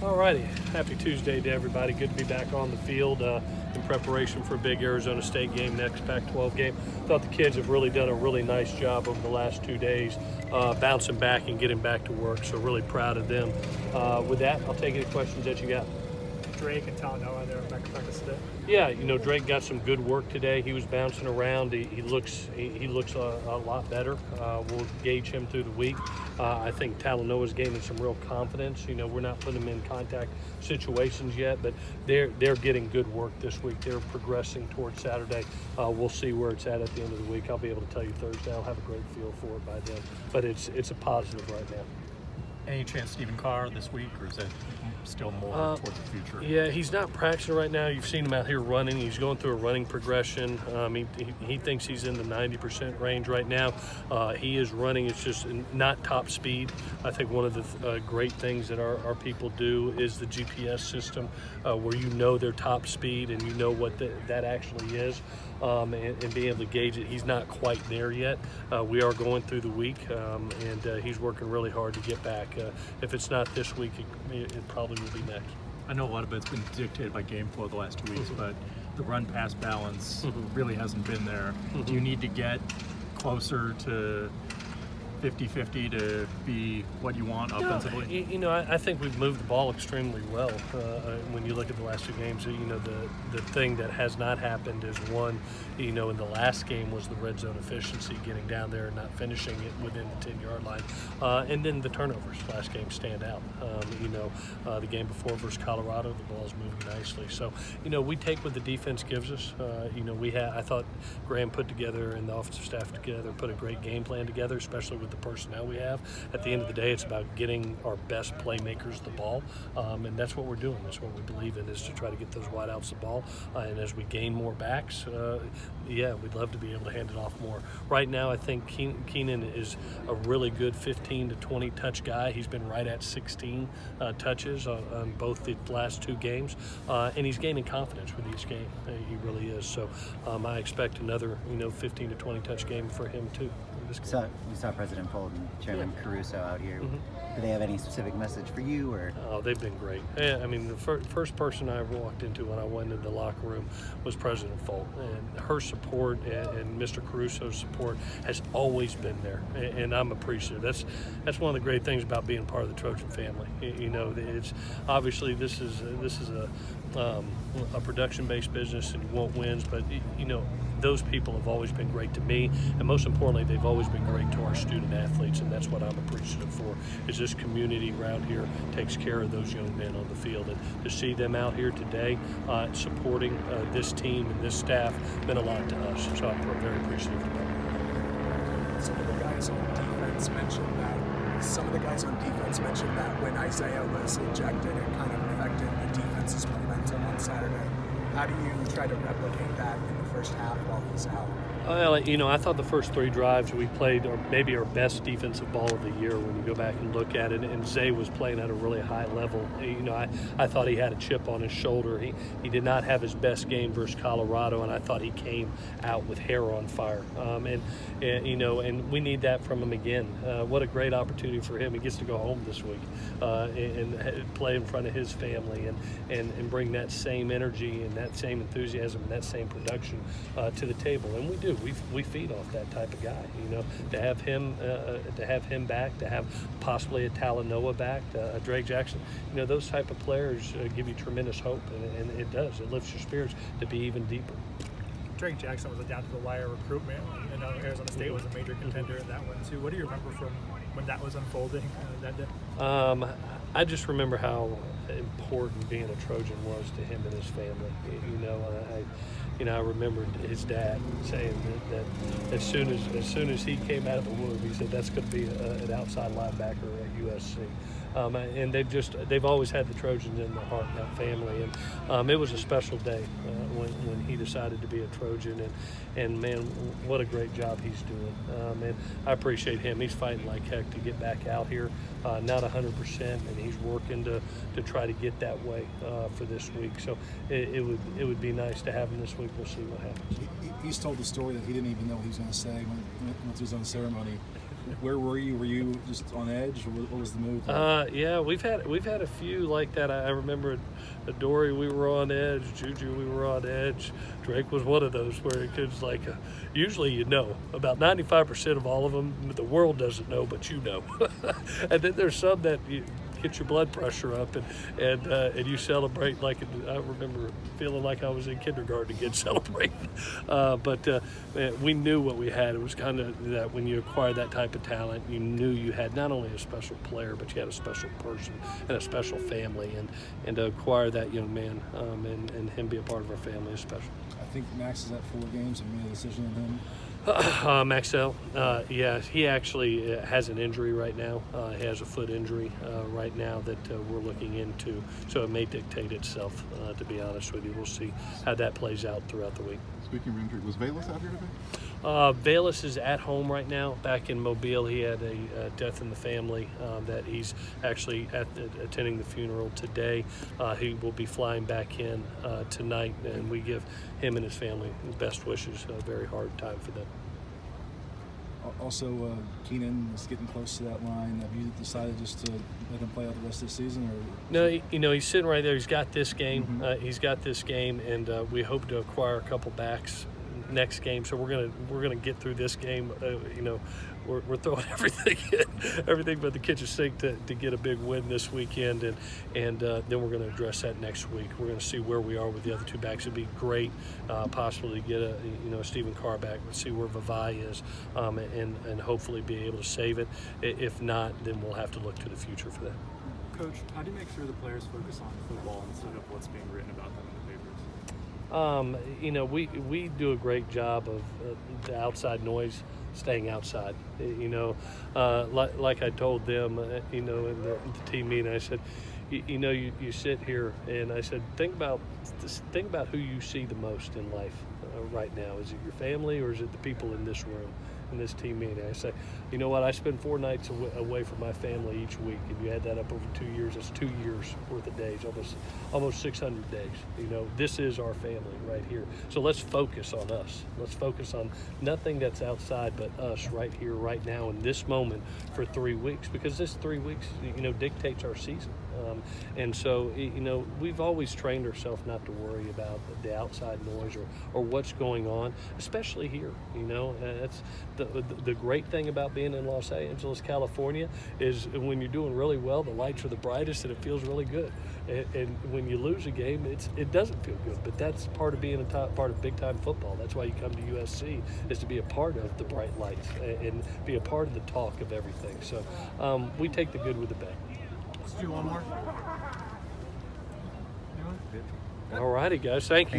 Alrighty, happy Tuesday to everybody. Good to be back on the field in preparation for a big Arizona State game, next Pac-12 game. Thought the kids have really done a really nice job over the last 2 days, bouncing back and getting back to work. So really proud of them. With that, I'll take any questions that you got. Drake and Talanoa, they're back in practice today. Yeah, Drake got some good work today. He was bouncing around. He looks a lot better. We'll gauge him through the week. I think Talanoa's gaining some real confidence. We're not putting him in contact situations yet, but they're getting good work this week. They're progressing towards Saturday. We'll see where it's at the end of the week. I'll be able to tell you Thursday. I'll have a great feel for it by then. But it's a positive right now. Any chance Stephen Carr this week, or is it still more toward the future? Yeah, he's not practicing right now. You've seen him out here running. He's going through a running progression. He thinks he's in the 90% range right now. He is running. It's just not top speed. I think one of the great things that our people do is the GPS system, where their top speed and what that actually is, and being able to gauge it. He's not quite there yet. We are going through the week, and he's working really hard to get back. If it's not this week, it probably will be next. I know a lot of it's been dictated by game flow the last 2 weeks, but the run-pass balance really hasn't been there. Do you need to get closer to 50-50 to be what you want offensively? I think we've moved the ball extremely well. When you look at the last 2 games, the thing that has not happened is one, in the last game was the red zone efficiency, getting down there and not finishing it within the 10-yard line. And then the turnovers last game stand out. The game before versus Colorado, the ball's moving nicely. So, we take what the defense gives us. I thought Graham put together and the offensive staff together put a great game plan together, especially with the personnel we have. At the end of the day, it's about getting our best playmakers the ball, and that's what we're doing. That's what we believe in, is to try to get those wideouts the ball. And as we gain more backs, we'd love to be able to hand it off more. Right now, I think Keenan is a really good 15 to 20 touch guy. He's been right at 16 touches on both the last 2 games, and he's gaining confidence with each game. He really is. So I expect another 15 to 20 touch game for him too. We saw President Fold and Chairman Caruso out here. Do they have any specific message for you? Or? Oh, they've been great. Yeah, the first person I ever walked into when I went into the locker room was President Fold, and her support and Mr. Caruso's support has always been there, and I'm appreciative. That's one of the great things about being part of the Trojan family. It's obviously this is a production-based business, and you want wins, but those people have always been great to me, and most importantly, they've always been great to our student athletes, and that's what I'm appreciative for, is this community around here takes care of those young men on the field. And to see them out here today supporting this team and this staff meant a lot to us, so I'm very appreciative of that. Some of the guys on defense mentioned that when Isaiah was ejected, it kind of affected the defense's momentum on Saturday. How do you try to replicate that in the first half while he's out? Well, I thought the first 3 drives we played maybe our best defensive ball of the year when you go back and look at it, and Zay was playing at a really high level. I thought he had a chip on his shoulder. He did not have his best game versus Colorado, and I thought he came out with hair on fire. And we need that from him again. What a great opportunity for him. He gets to go home this week and play in front of his family and bring that same energy and that same enthusiasm and that same production to the table. And we do. We feed off that type of guy. To have him back, to have possibly a Talanoa back, a Drake Jackson. Those type of players give you tremendous hope, and it does. It lifts your spirits to be even deeper. Drake Jackson was a down-to-the-wire recruitment. I know Arizona State was a major contender in that one too. What do you remember from when that was unfolding that day? I just remember how important being a Trojan was to him and his family. I remember his dad saying that as soon as he came out of the womb, he said that's going to be an outside linebacker at USC. And they've always had the Trojans in their heart and that family. And it was a special day when he decided to be a Trojan. And man, what a great job he's doing. And I appreciate him. He's fighting like heck to get back out here. Not 100%, and he's working to try to get that way for this week. So it would be nice to have him this week. We'll see what happens. He's told the story that he didn't even know what he was going to say when he was on the ceremony. Where were you? Were you just on edge? What was the move? Yeah, we've had a few like that. I remember Dory, we were on edge. Juju, we were on edge. Drake was one of those where it was like, usually you know. About 95% of all of them, the world doesn't know, but you know. And then there's some that you get your blood pressure up and you celebrate like I remember feeling like I was in kindergarten again celebrating. But we knew what we had. It was kind of that when you acquire that type of talent, you knew you had not only a special player, but you had a special person and a special family. And to acquire that young man and him be a part of our family is special. I think Max is at 4 games. Have you made a decision on him? Maxell, yeah, he actually has an injury right now. He has a foot injury right now that we're looking into, so it may dictate itself, to be honest with you. We'll see how that plays out throughout the week. Speaking of injury, was Bayless out here today? Bayless is at home right now, back in Mobile. He had a death in the family that he's actually attending the funeral today. He will be flying back in tonight, and we give him and his family the best wishes. A very hard time for them. Also, Keenan is getting close to that line. Have you decided just to let him play out the rest of the season? Or No, he's sitting right there. He's got this game. He's got this game, and we hope to acquire a couple backs next game. So we're gonna get through this game. We're throwing everything but the kitchen sink to get a big win this weekend, and then we're going to address that next week. We're going to see where we are with the other 2 backs. It'd be great, possibly to get a Stephen Carr back. Let's see where Vavai is, and hopefully be able to save it. If not, then we'll have to look to the future for that. Coach, how do you make sure the players focus on football instead of what's being written about them in the papers? We do a great job of the outside noise staying outside. Like I told them, in the team meeting, I said, you sit here, and I said, think about who you see the most in life right now. Is it your family, or is it the people in this room, in this team meeting? I say, you know what? I spend 4 nights away from my family each week, and you add that up over 2 years. That's 2 years worth of days, almost 600 days. This is our family right here. So let's focus on us. Let's focus on nothing that's outside but us right here, right now, in this moment for 3 weeks, because this 3 weeks, dictates our season. And so, we've always trained ourselves not to worry about the outside noise or what's going on, especially here. That's the great thing about being in Los Angeles, California, is when you're doing really well, the lights are the brightest and it feels really good. And when you lose a game, it doesn't feel good. But that's part of being a top part of big-time football. That's why you come to USC, is to be a part of the bright lights and be a part of the talk of everything. So we take the good with the bad. Let's do one more. All righty, guys. Thank you.